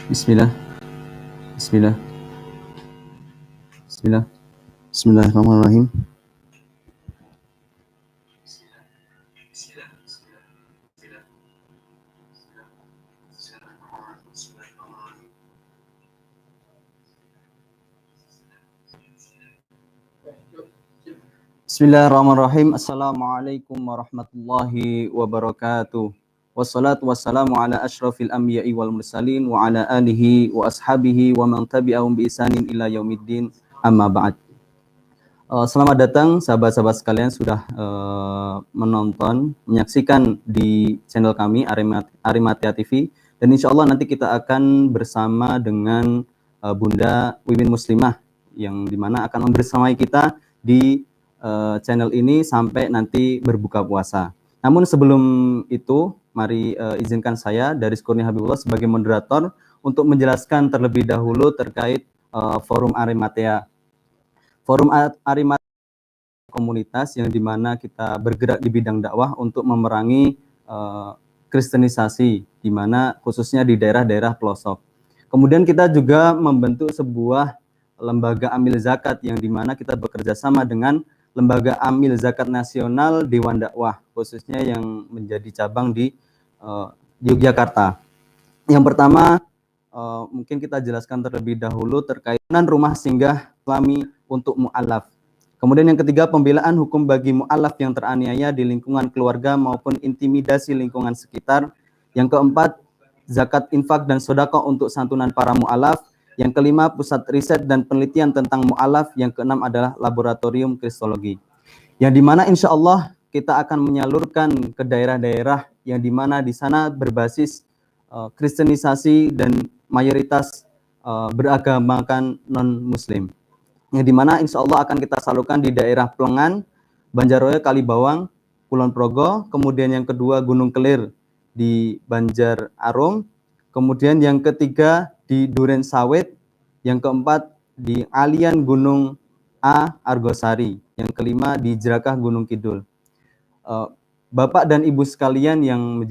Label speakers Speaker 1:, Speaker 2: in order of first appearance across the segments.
Speaker 1: Bismillah, Bismillah, Bismillah, Bismillahirrahmanirrahim. Bismillahirrahmanirrahim. Assalamualaikum warahmatullahi wabarakatuh. Wassalatu wassalamu ala asyrafil anbiya'i wal mursalin wa ala alihi wa ashabihi wa man tabi'ahum bi ihsanin ila yaumiddin. Amma ba'd. Selamat datang sahabat-sahabat sekalian sudah menonton, menyaksikan di channel kami Arimatea TV, dan insya Allah nanti kita akan bersama dengan Bunda Wiwin Muslimah yang dimana akan membersamai kita di channel ini sampai nanti berbuka puasa. Namun sebelum itu, mari izinkan saya Daris Kurnia Habibullah sebagai moderator untuk menjelaskan terlebih dahulu terkait forum Arimatea. Forum Arimatea komunitas yang dimana kita bergerak di bidang dakwah untuk memerangi kristenisasi, di mana khususnya di daerah-daerah pelosok. Kemudian kita juga membentuk sebuah lembaga amil zakat yang dimana kita bekerja sama dengan lembaga amil zakat nasional Dewan Dakwah, khususnya yang menjadi cabang di Yogyakarta. Yang pertama, mungkin kita jelaskan terlebih dahulu terkait dengan rumah singgah Islami untuk mu'alaf. Kemudian yang ketiga, pembelaan hukum bagi mu'alaf yang teraniaya di lingkungan keluarga maupun intimidasi lingkungan sekitar. Yang keempat, zakat infak dan sedekah untuk santunan para mu'alaf. Yang kelima, pusat riset dan penelitian tentang mu'alaf. Yang keenam adalah laboratorium kristologi. Yang dimana insya Allah kita akan menyalurkan ke daerah-daerah yang dimana di sana berbasis kristenisasi dan mayoritas beragamakan non-muslim, yang dimana insya Allah akan kita salurkan di daerah Plengan, Banjarraya, Kalibawang, Kulon Progo, kemudian yang kedua Gunung Kelir di Banjar Arum, kemudian yang ketiga di Duren Sawit, yang keempat di Alian Gunung A Argosari, yang kelima di Jerakah Gunung Kidul. Bapak dan Ibu sekalian yang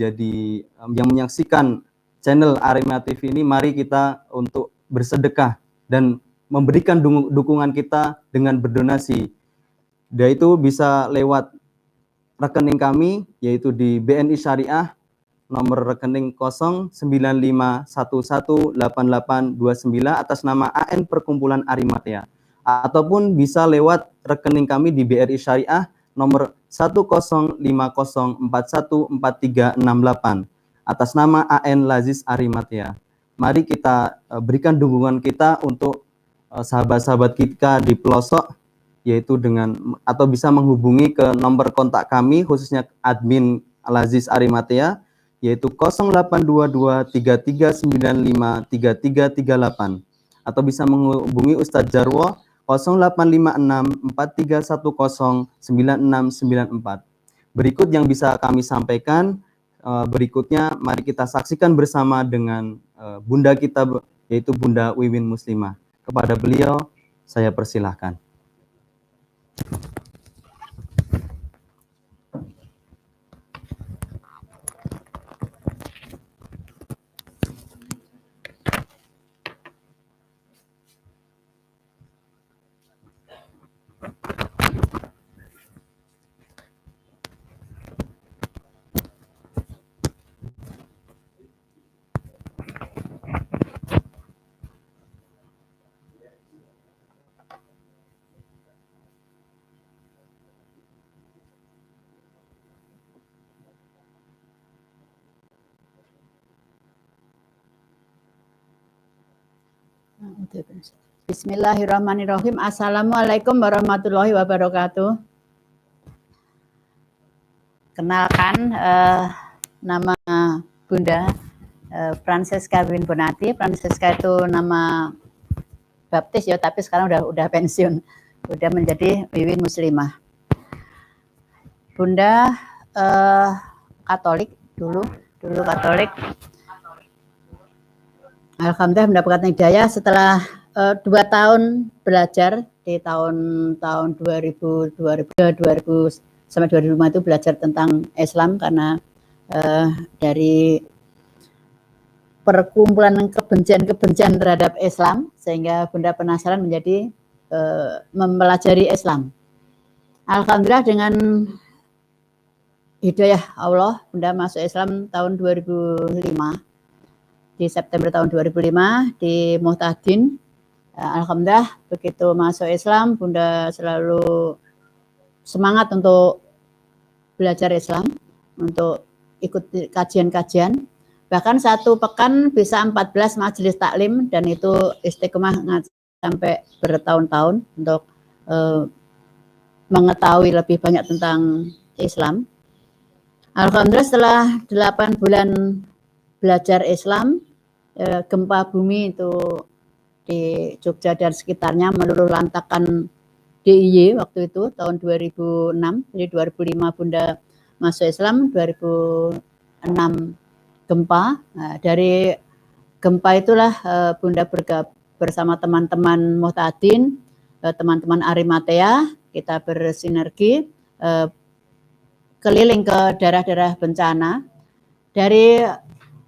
Speaker 1: menyaksikan channel Arimatea TV ini, mari kita untuk bersedekah dan memberikan dukungan kita dengan berdonasi. Yaitu bisa lewat rekening kami, yaitu di BNI Syariah, nomor rekening 095118829 atas nama AN Perkumpulan Arimatea. Ataupun bisa lewat rekening kami di BRI Syariah, nomor 105041438 atas nama AN Lazis Arimatea. Mari kita berikan dukungan kita untuk sahabat-sahabat kita di pelosok, yaitu dengan atau bisa menghubungi ke nomor kontak kami khususnya admin Lazis Arimatea, yaitu 082233953338, atau bisa menghubungi Ustadz Jarwo 085643109694. Berikut yang bisa kami sampaikan. Berikutnya mari kita saksikan bersama dengan Bunda kita, yaitu Bunda Wiwin Muslimah. Kepada beliau saya persilahkan.
Speaker 2: Bismillahirrahmanirrahim. Assalamualaikum warahmatullahi wabarakatuh. Kenalkan, nama Bunda Francesca Wiwin Bonati. Francesca itu nama baptis ya, tapi sekarang udah pensiun, udah menjadi Wiwin Muslimah. Bunda Katolik dulu Katolik. Alhamdulillah mendapatkan hidayah setelah 2 tahun belajar di tahun 2000 sampai 2005 itu, belajar tentang Islam karena dari perkumpulan kebencian terhadap Islam, sehingga Bunda penasaran menjadi mempelajari Islam. Alhamdulillah dengan hidayah Allah, Bunda masuk Islam tahun 2005. Di September tahun 2005 di Muhtadin. Alhamdulillah begitu masuk Islam, Bunda selalu semangat untuk belajar Islam, untuk ikut kajian-kajian. Bahkan satu pekan bisa 14 majelis taklim, dan itu istiqomah sampai bertahun-tahun untuk mengetahui lebih banyak tentang Islam. Alhamdulillah setelah 8 bulan belajar Islam, gempa bumi itu di Jogja dan sekitarnya meluluh lantakan DIY waktu itu tahun 2006. Jadi 2005 Bunda masuk Islam, 2006 gempa. Nah, dari gempa itulah Bunda bersama teman-teman Muhtadin, teman-teman Arimatea, kita bersinergi keliling ke daerah-daerah bencana. Dari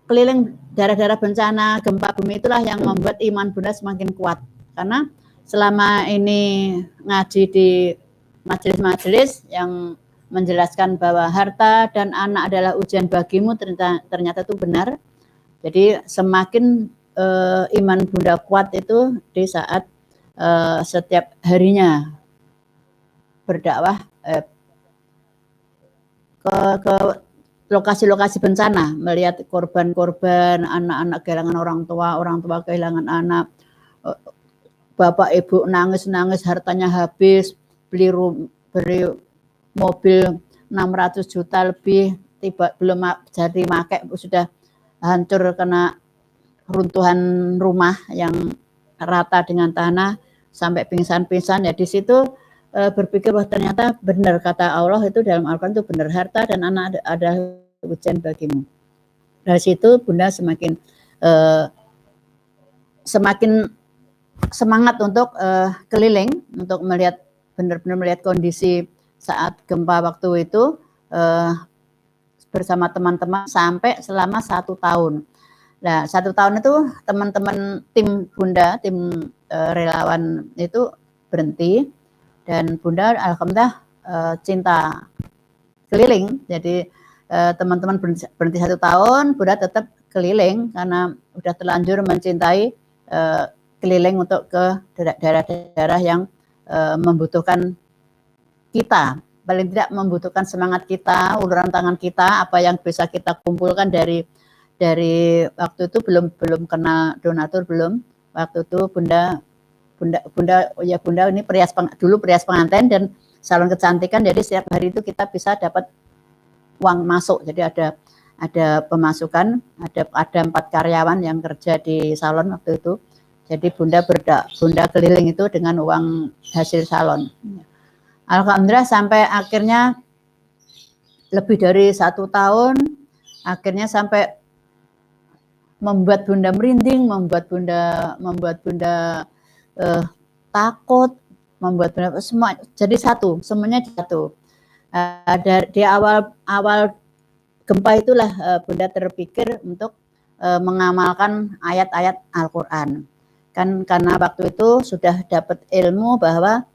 Speaker 2: keliling daerah-daerah bencana gempa bumi itulah yang membuat iman Bunda semakin kuat, karena selama ini ngaji di majelis-majelis yang menjelaskan bahwa harta dan anak adalah ujian bagimu, ternyata itu benar. Jadi semakin iman Bunda kuat itu di saat setiap harinya berdakwah ke lokasi-lokasi bencana, melihat korban-korban, anak-anak kehilangan orang tua kehilangan anak, bapak ibu nangis-nangis, hartanya habis, beli mobil 600 juta lebih, belum jadi pakai sudah hancur kena runtuhan rumah yang rata dengan tanah sampai pingsan-pingsan. Ya di situ berpikir bahwa ternyata benar kata Allah itu dalam Al-Quran itu benar, harta dan anak ada ujian bagimu. Dari situ Bunda semakin semangat untuk keliling, untuk melihat benar-benar melihat kondisi saat gempa waktu itu bersama teman-teman sampai selama 1 tahun. Nah 1 tahun itu teman-teman tim Bunda, tim relawan itu berhenti, dan Bunda alhamdulillah cinta keliling. Jadi teman-teman berhenti 1 tahun, Bunda tetap keliling karena udah terlanjur mencintai keliling untuk ke daerah-daerah yang membutuhkan kita, paling tidak membutuhkan semangat kita, uluran tangan kita, apa yang bisa kita kumpulkan dari waktu itu belum kenal donatur, belum. Waktu itu Bunda ini dulu perias pengantin dan salon kecantikan, jadi setiap hari itu kita bisa dapat uang masuk. Jadi ada pemasukan, ada 4 karyawan yang kerja di salon waktu itu. Jadi Bunda keliling itu dengan uang hasil salon. Alhamdulillah sampai akhirnya lebih dari 1 tahun, akhirnya sampai membuat Bunda merinding, membuat Bunda takut, membuat Bunda semua jadi satu, semuanya satu. Di awal gempa itulah Bunda terpikir untuk mengamalkan ayat-ayat Al-Quran. Kan karena waktu itu sudah dapat ilmu bahwa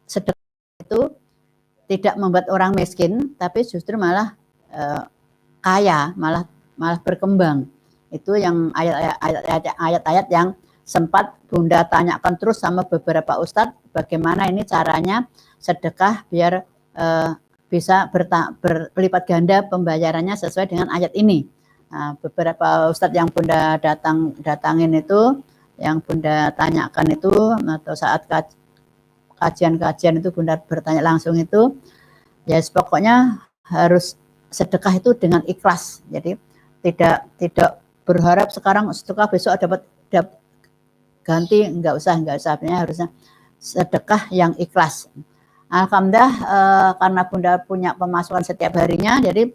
Speaker 2: sedekah itu tidak membuat orang miskin, tapi justru malah kaya, malah berkembang. Itu yang ayat-ayat yang sempat Bunda tanyakan terus sama beberapa ustadz, bagaimana ini caranya sedekah biar bisa berlipat ganda pembayarannya sesuai dengan ayat ini. Nah, beberapa ustadz yang Bunda datangin itu, yang Bunda tanyakan itu, atau saat kajian-kajian itu Bunda bertanya langsung itu, ya pokoknya harus sedekah itu dengan ikhlas. Jadi tidak berharap sekarang sedekah besok dapat ganti, enggak usah, harusnya sedekah yang ikhlas. Alhamdulillah karena Bunda punya pemasukan setiap harinya, jadi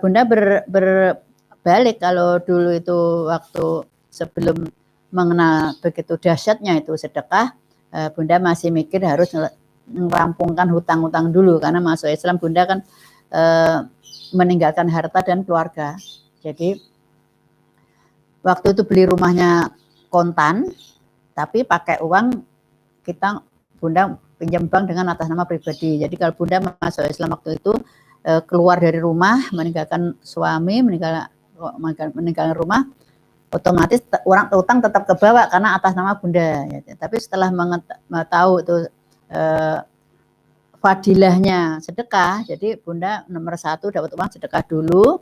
Speaker 2: Bunda berbalik. Kalau dulu itu waktu sebelum mengenal begitu dahsyatnya itu sedekah, Bunda masih mikir harus merampungkan hutang-hutang dulu, karena masuk Islam Bunda kan meninggalkan harta dan keluarga. Jadi waktu itu beli rumahnya kontan, tapi pakai uang kita Bunda pinjam bank dengan atas nama pribadi. Jadi kalau Bunda masuk Islam waktu itu keluar dari rumah, meninggalkan suami, meninggalkan rumah, otomatis orang utang tetap ke bawah karena atas nama Bunda. Tapi setelah tahu itu fadilahnya sedekah, jadi Bunda nomor 1 dapat uang sedekah dulu,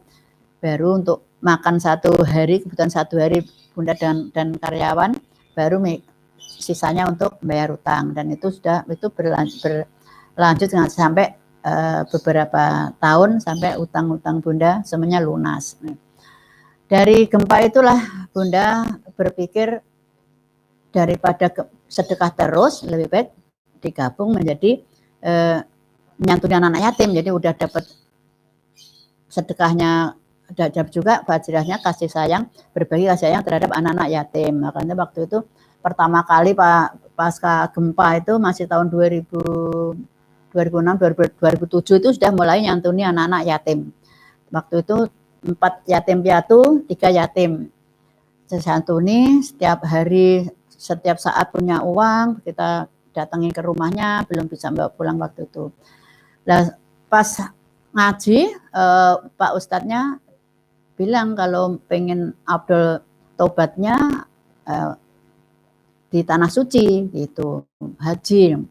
Speaker 2: baru untuk makan 1 hari, kebutuhan 1 hari Bunda dan karyawan, baru sisanya untuk bayar utang. Dan itu berlanjut sampai beberapa tahun sampai utang-utang Bunda semuanya lunas. Dari gempa itulah Bunda berpikir daripada sedekah terus, lebih baik digabung menjadi nyantuni anak yatim. Jadi udah dapat sedekahnya, dapat juga fadilahnya kasih sayang, berbagi kasih sayang terhadap anak-anak yatim. Makanya waktu itu pertama kali pasca gempa itu masih tahun 2006, 2007 itu sudah mulai nyantuni anak-anak yatim. Waktu itu 4 yatim piatu, 3 yatim. Santuni setiap hari, setiap saat punya uang, kita datangi ke rumahnya, belum bisa bawa pulang waktu itu. Nah, pas ngaji, Pak Ustadznya bilang kalau pengen Abdul tobatnya di tanah suci gitu, haji.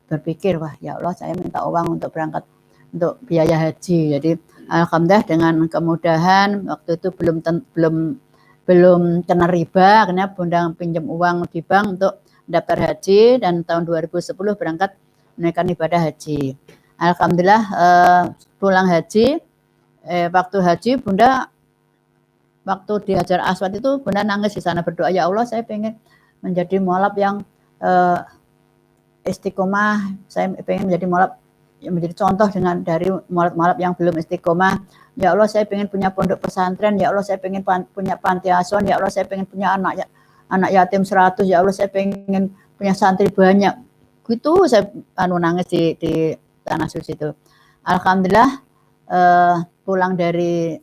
Speaker 2: Berpikir, wah ya Allah, saya minta uang untuk berangkat untuk biaya haji. Jadi alhamdulillah dengan kemudahan, waktu itu belum kena riba, akhirnya Bunda pinjam uang di bank untuk daftar haji, dan tahun 2010 berangkat menunaikan ibadah haji. Alhamdulillah pulang haji, waktu haji Bunda waktu di Hajar Aswad itu Bunda nangis di sana, berdoa, ya Allah saya pengen menjadi mualaf yang istiqomah, saya pengen menjadi mualaf yang menjadi contoh dari mualaf-mualaf yang belum istiqomah. Ya Allah saya pengen punya pondok pesantren, ya Allah saya pengen punya panti asuhan, ya Allah saya pengen punya anak yatim 100, ya Allah saya pengen punya santri banyak. Gitu saya nangis di tanah suci itu. Alhamdulillah pulang dari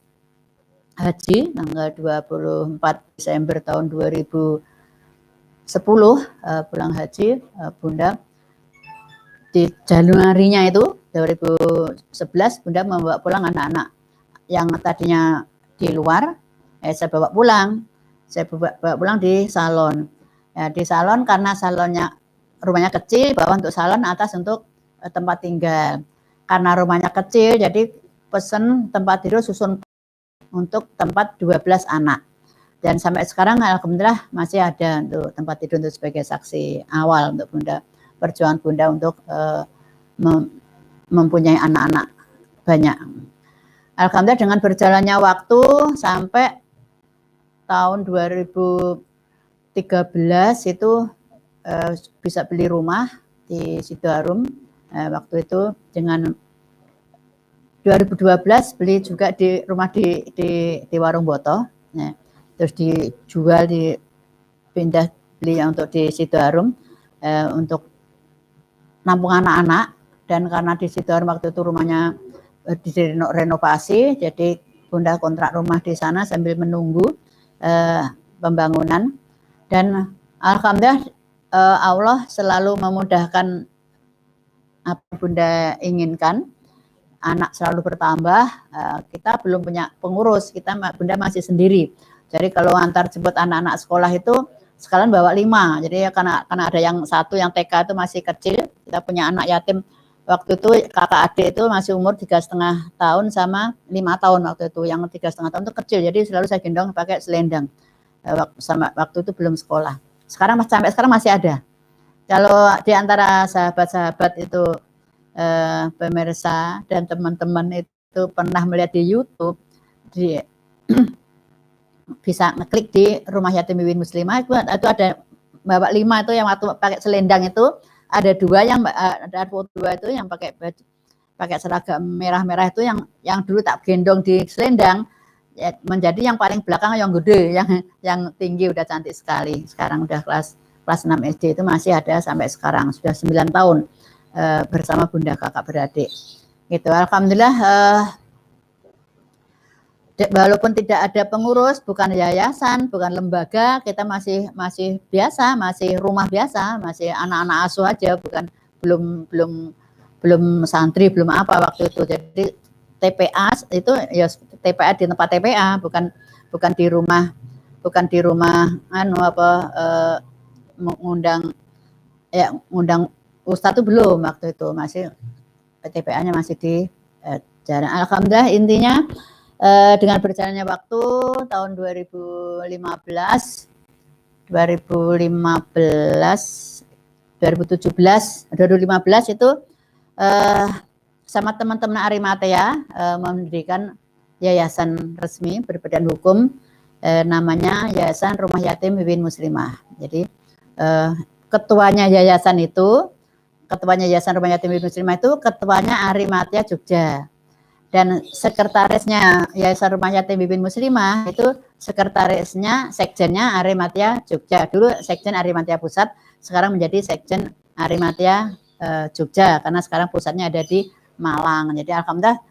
Speaker 2: haji tanggal 24 Desember tahun 2010 pulang haji, Bunda di Januarinya itu 2011 Bunda membawa pulang anak-anak yang tadinya di luar, saya bawa pulang di salon. Ya, di salon karena salonnya rumahnya kecil, bawah untuk salon, atas untuk tempat tinggal. Karena rumahnya kecil, jadi pesen tempat tidur susun untuk tempat 12 anak. Dan sampai sekarang alhamdulillah masih ada untuk tempat tidur untuk sebagai saksi awal untuk Bunda, perjuangan Bunda untuk mempunyai anak-anak banyak. Alhamdulillah dengan berjalannya waktu sampai tahun 2013 itu bisa beli rumah di Sidoarum. Waktu itu dengan 2012 beli juga di rumah di Warung Boto. Terus dijual, dipindah beli untuk di Sidoarum untuk nampung anak-anak. Dan karena di Sidoarum waktu itu rumahnya direnovasi, jadi Bunda kontrak rumah di sana sambil menunggu pembangunan. Dan alhamdulillah Allah selalu memudahkan apa Bunda inginkan. Anak selalu bertambah, kita belum punya pengurus, Bunda masih sendiri. Jadi kalau antar jemput anak-anak sekolah itu sekalian bawa 5. Jadi karena ada yang 1 yang TK itu masih kecil, kita punya anak yatim waktu itu kakak adik itu masih umur 3,5 tahun sama 5 tahun waktu itu. Yang 3,5 tahun itu kecil, jadi selalu saya gendong pakai selendang. Waktu itu belum sekolah. Sampai sekarang masih ada. Kalau di antara sahabat-sahabat itu pemirsa dan teman-teman itu pernah melihat di YouTube, bisa ngeklik di Rumah Yatim Wiwin Muslimah, itu ada bawa 5 itu yang waktu pakai selendang itu, ada 2 yang ada foto 2 itu yang pakai seragam merah-merah itu yang dulu tak gendong di selendang, ya, menjadi yang paling belakang yang gede, yang tinggi, udah cantik sekali. Sekarang udah kelas 6 SD, itu masih ada sampai sekarang, sudah 9 tahun bersama Bunda kakak beradik. Gitu. Alhamdulillah walaupun tidak ada pengurus, bukan yayasan, bukan lembaga, kita masih biasa, masih rumah biasa, masih anak-anak asuh aja, bukan belum santri, belum apa waktu itu. Jadi TPA itu ya TPA di tempat TPA, bukan di rumah mengundang ustadz itu belum waktu itu, masih TPA-nya masih di jalan. Alhamdulillah intinya dengan berjalannya waktu tahun 2015 itu sama teman-teman Arimatea mendirikan yayasan resmi berbadan hukum namanya Yayasan Rumah Yatim Wiwin Muslimah. Jadi ketuanya Yayasan Rumah Yatim Wiwin Muslimah itu ketuanya Arimatea Jogja. Dan sekretarisnya Yayasan Rumah Yatim Wiwin Muslimah itu sekretarisnya sekjennya Arimatea Jogja. Dulu sekjen Arimatea Pusat, sekarang menjadi sekjen Arimatea Jogja karena sekarang pusatnya ada di Malang. Jadi alhamdulillah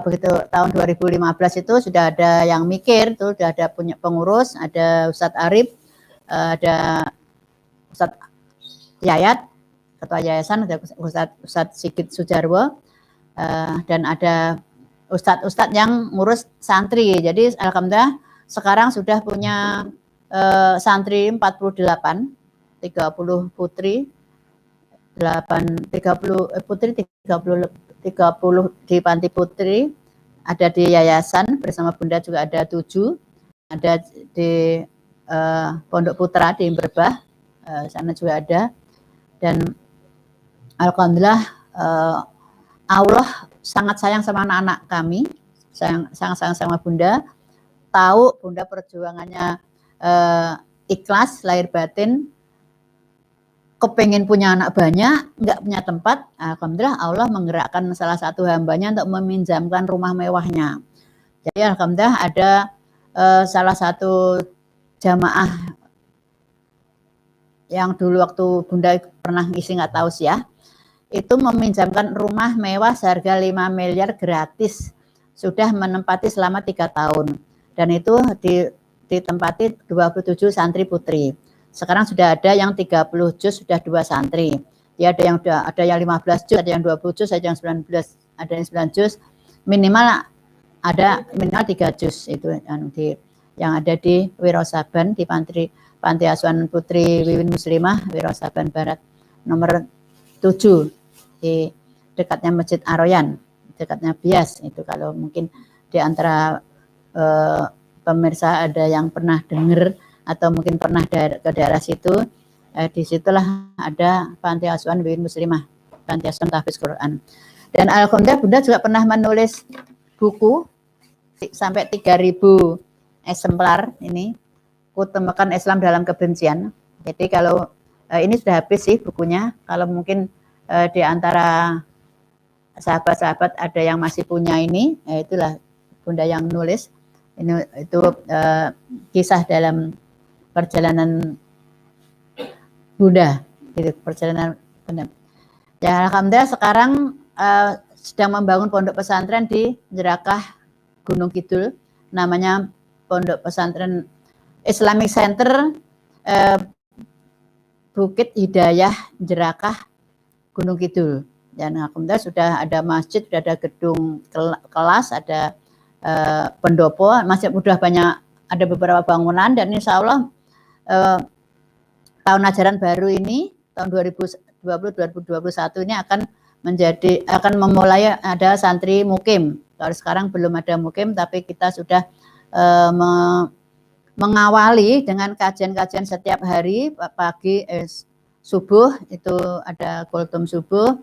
Speaker 2: begitu tahun 2015 itu sudah ada yang mikir, tuh sudah ada punya pengurus, ada Ustadz Arif, ada Ustadz Yayat, ketua yayasan, ada Ustadz Sigit Sujarwo, dan ada ustadz-ustadz yang ngurus santri. Jadi alhamdulillah sekarang sudah punya santri 48, 30 putri, 30 di panti putri, ada di yayasan bersama Bunda juga ada 7, ada di Pondok Putra di Berbah, sana juga ada. Dan alhamdulillah Allah sangat sayang sama anak-anak kami, sangat sayang sama Bunda, tahu Bunda perjuangannya ikhlas, lahir batin, kepengen punya anak banyak, nggak punya tempat. Alhamdulillah Allah menggerakkan salah satu hambanya untuk meminjamkan rumah mewahnya. Jadi alhamdulillah ada salah satu jamaah yang dulu waktu Bunda pernah ngisi nggak tahu sih ya, itu meminjamkan rumah mewah seharga 5 miliar gratis, sudah menempati selama 3 tahun, dan itu ditempati 27 santri putri. Sekarang sudah ada yang 30 juz, sudah 2 santri. Ya, ada yang 15 juz, ada yang 20 juz, ada yang 19, ada yang 9 juz. Minimal 3 juz itu yang ada di Wirasaban, di Panti Asuhan Putri Wiwin Muslimah Wirasaban Barat nomor 7 di dekatnya Masjid Aroyan, dekatnya Bias. Itu kalau mungkin di antara pemirsa ada yang pernah dengar atau mungkin pernah ke daerah situ, disitulah ada Panti Asuhan Wiwin Muslimah, Panti Asuhan Tahfiz Quran. Dan alhamdulillah Bunda juga pernah menulis buku sampai 3.000 eksemplar ini, Kutemukan Islam Dalam Kebencian. Jadi kalau ini sudah habis sih bukunya, kalau mungkin di antara sahabat-sahabat ada yang masih punya ini, itulah Bunda yang nulis. Itu kisah dalam perjalanan Bunda, gitu, perjalanan Bunda. Ya alhamdulillah sekarang sedang membangun pondok pesantren di Jerakah Gunung Kidul, namanya Pondok Pesantren Islamic Center Bukit Hidayah Jerakah Gunung Kidul. Dan alhamdulillah sudah ada masjid, sudah ada gedung kelas, ada pendopo, masih udah banyak, ada beberapa bangunan, dan insya Allah tahun ajaran baru ini, tahun 2020-2021 ini akan memulai ada santri mukim. Kalau sekarang belum ada mukim, tapi kita sudah mengawali dengan kajian-kajian setiap hari, pagi subuh itu ada kultum subuh,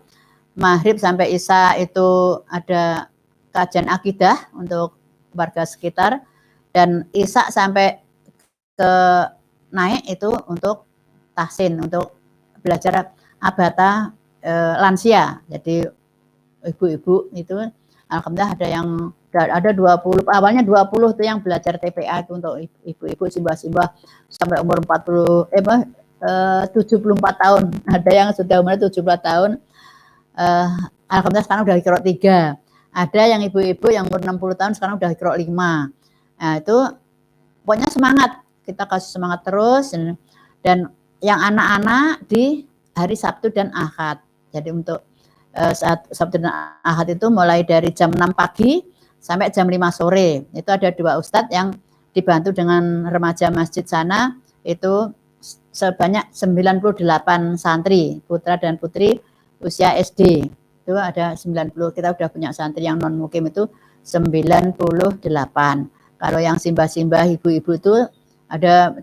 Speaker 2: maghrib sampai isya itu ada kajian akidah untuk warga sekitar, dan isya sampai ke naik itu untuk tahsin, untuk belajar abata lansia. Jadi ibu-ibu itu alhamdulillah ada 20, awalnya 20 itu yang belajar TPA itu untuk ibu-ibu simbah-simbah sampai umur 74 tahun. Ada yang sudah umur 70 tahun. Alhamdulillah sekarang udah Iqra 3. Ada yang ibu-ibu yang umur 60 tahun sekarang udah Iqra 5. Nah, itu pokoknya semangat, kita kasih semangat terus, dan yang anak-anak di hari Sabtu dan Ahad. Jadi untuk saat Sabtu dan Ahad itu mulai dari jam 6 pagi sampai jam 5 sore. Itu ada 2 ustadz yang dibantu dengan remaja masjid sana, itu sebanyak 98 santri, putra dan putri usia SD. Itu ada 90, kita udah punya santri yang non mukim itu 98. Kalau yang simbah-simbah ibu-ibu itu ada